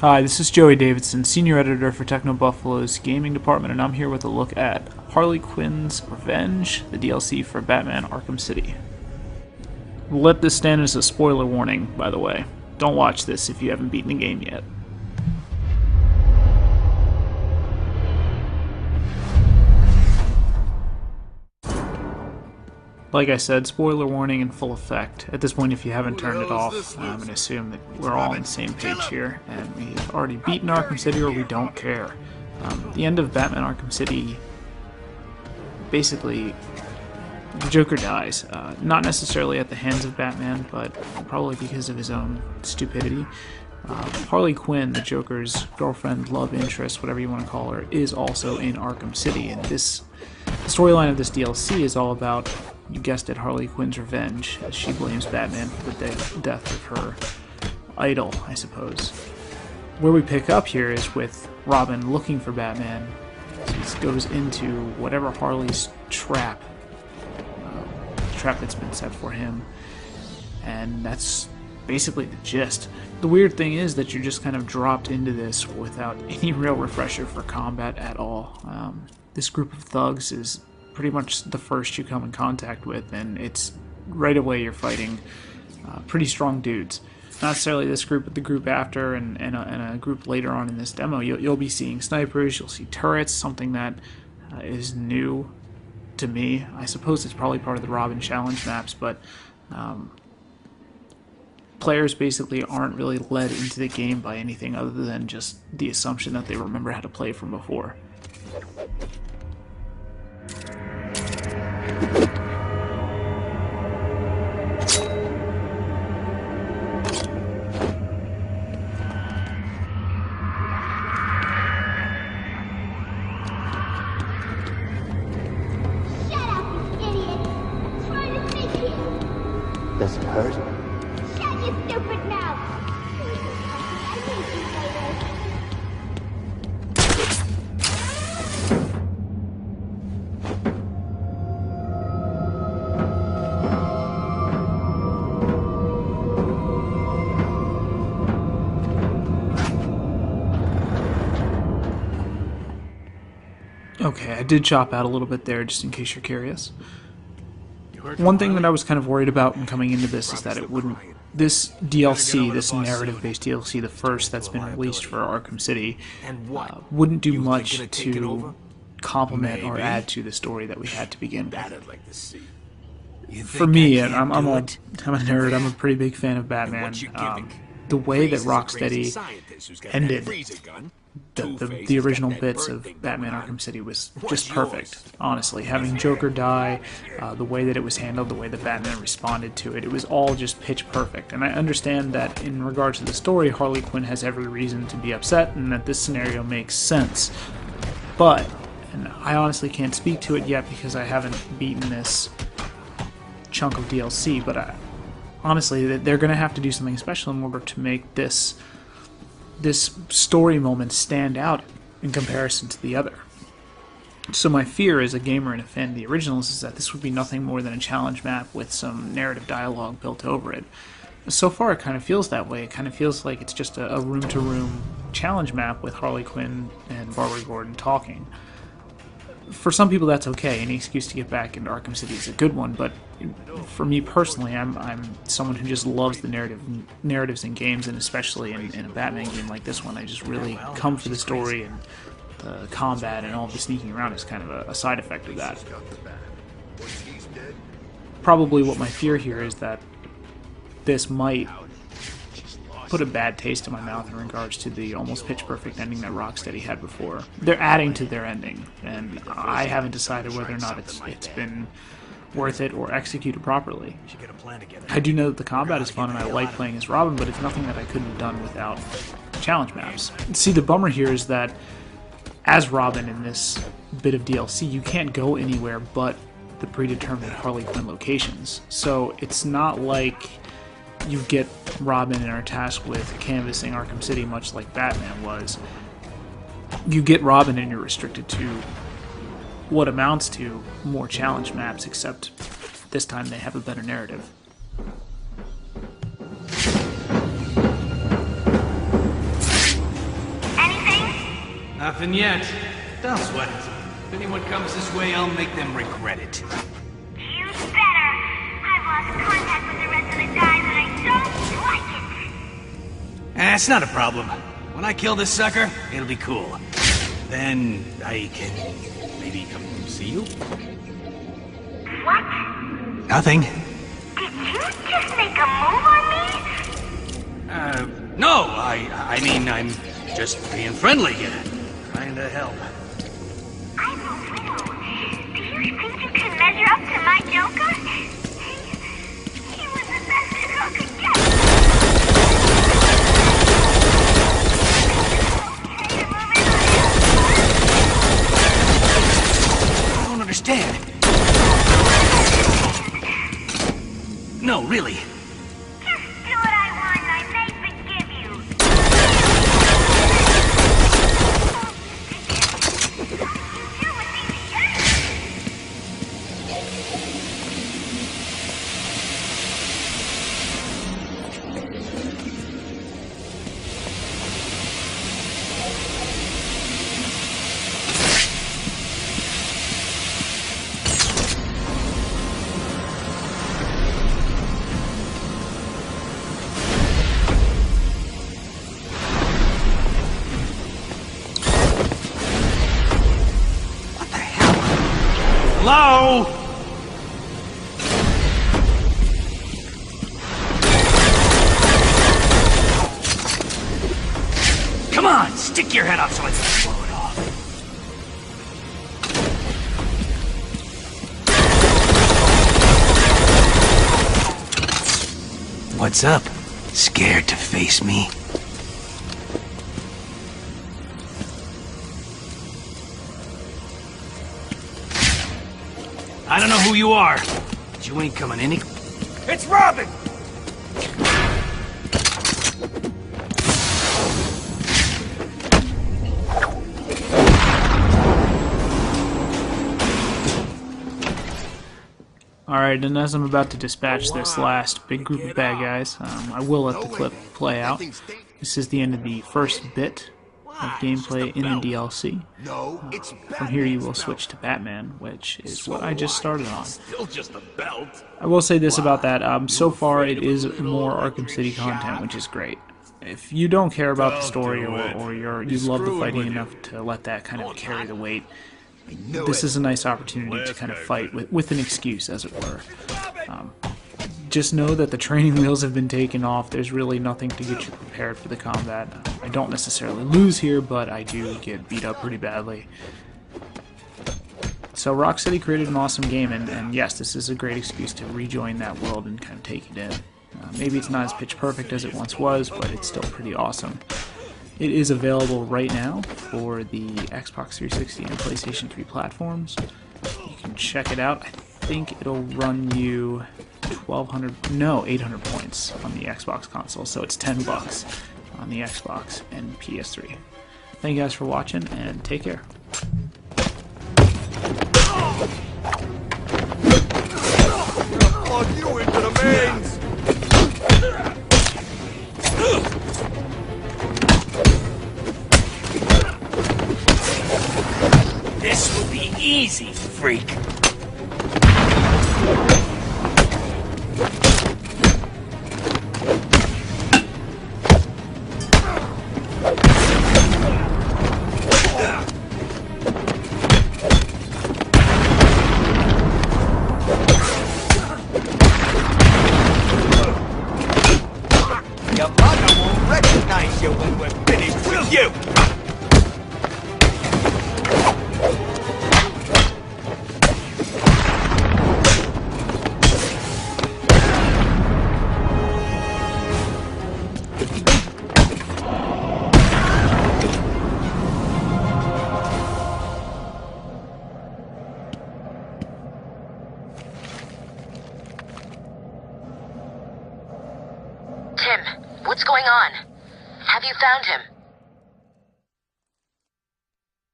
Hi, this is Joey Davidson, Senior Editor for Techno Buffalo's Gaming Department, and I'm here with a look at Harley Quinn's Revenge, the DLC for Batman Arkham City. We'll let this stand as a spoiler warning, by the way. Don't watch this if you haven't beaten the game yet. Like I said, spoiler warning in full effect. At this point, if you haven't turned it off, I'm going to assume that we're all on the same page here, and we've already beaten Arkham City or we don't care. The end of Batman Arkham City, basically, the Joker dies. Not necessarily at the hands of Batman, but probably because of his own stupidity. Harley Quinn, the Joker's girlfriend, love interest, whatever you want to call her, is also in Arkham City, and the storyline of this DLC is all about, you guessed it, Harley Quinn's revenge, as she blames Batman for the death of her idol, I suppose. Where we pick up here is with Robin looking for Batman. He goes into whatever Harley's trap that's been set for him, and that's basically the gist. The weird thing is that you're just kind of dropped into this without any real refresher for combat at all. This group of thugs is pretty much the first you come in contact with, and it's right away you're fighting pretty strong dudes. Not necessarily this group, but the group after, and a group later on in this demo. You'll be seeing snipers, you'll see turrets, something that is new to me. I suppose it's probably part of the Robin challenge maps, but players basically aren't really led into the game by anything other than just the assumption that they remember how to play from before. Does it hurt? Shut your stupid mouth! I need you later. Okay, I did chop out a little bit there just in case you're curious. One thing that I was kind of worried about when coming into this is that it wouldn't... This DLC, this narrative-based DLC, the first that's been released for Arkham City, wouldn't do much to complement or add to the story that we had to begin with. For me, and I'm a nerd, I'm a pretty big fan of Batman. The way that Rocksteady ended the original bits of Batman Arkham City was just perfect, honestly. Having Joker die, the way that it was handled, the way that Batman responded to it, it was all just pitch perfect. And I understand that in regards to the story, Harley Quinn has every reason to be upset and that this scenario makes sense. But, and I honestly can't speak to it yet because I haven't beaten this chunk of DLC, but honestly, they're going to have to do something special in order to make this story moment stand out in comparison to the other. So my fear as a gamer and a fan of the originals is that this would be nothing more than a challenge map with some narrative dialogue built over it. So far it kind of feels that way. It kind of feels like it's just a room-to-room challenge map with Harley Quinn and Barbara Gordon talking. For some people that's okay, any excuse to get back into Arkham City is a good one, but for me personally, I'm someone who just loves the narratives in games, and especially in a Batman game like this one. I just really come for the story, and the combat and all the sneaking around is kind of a side effect of that. Probably what my fear here is that this might put a bad taste in my mouth in regards to the almost pitch-perfect ending that Rocksteady had before. They're adding to their ending, and I haven't decided whether or not it's been worth it or executed properly. I do know that the combat is fun and I like playing as Robin, but it's nothing that I couldn't have done without challenge maps. See, the bummer here is that as Robin in this bit of DLC, you can't go anywhere but the predetermined Harley Quinn locations. So it's not like you get Robin and are tasked with canvassing Arkham City much like Batman was. You get Robin and you're restricted to what amounts to more challenge maps, except this time they have a better narrative. Nothing yet. Don't sweat it. If anyone comes this way, I'll make them regret it. You better. I've lost contact with the rest of the guys and I don't like it. That's not a problem. When I kill this sucker, it'll be cool. Then I can maybe come see you? What? Nothing. Did you just make a move on me? No, I mean, I'm just being friendly here. Trying to help. I'm a widow. Do you think you can measure up to my Joker? He was the best a girl could get. Okay, moving on. I don't understand. No, really. Just do what I want and I may forgive you. You would be the end. What the hell? Hello? Come on, stick your head up so I can blow it off. What's up? Scared to face me? I don't know who you are, but you ain't coming any... It's Robin! Alright, and as I'm about to dispatch this last big group of bad guys, I will let the clip play out. This is the end of the first bit of gameplay in the DLC. From here you will switch to Batman, which is what I just started on. Still just a belt. I will say this about that, so far it is more Arkham City content, which is great. If you don't care about the story or you love the fighting enough to let that kind of carry the weight, this is a nice opportunity to kind of fight with an excuse, as it were. Just know that the training wheels have been taken off. There's really nothing to get you prepared for the combat. I don't necessarily lose here, but I do get beat up pretty badly. So Rocksteady created an awesome game, and yes, this is a great excuse to rejoin that world and kind of take it in. Maybe it's not as pitch perfect as it once was, but it's still pretty awesome. It is available right now for the Xbox 360 and PlayStation 3 platforms. You can check it out. I think it'll run you 800 points on the Xbox console, so it's $10 on the Xbox and PS3. Thank you guys for watching, and take care. Plug you into the mains. This will be easy, freak. Your mother won't recognize you when we're finished with you. Tim, what's going on? Have you found him?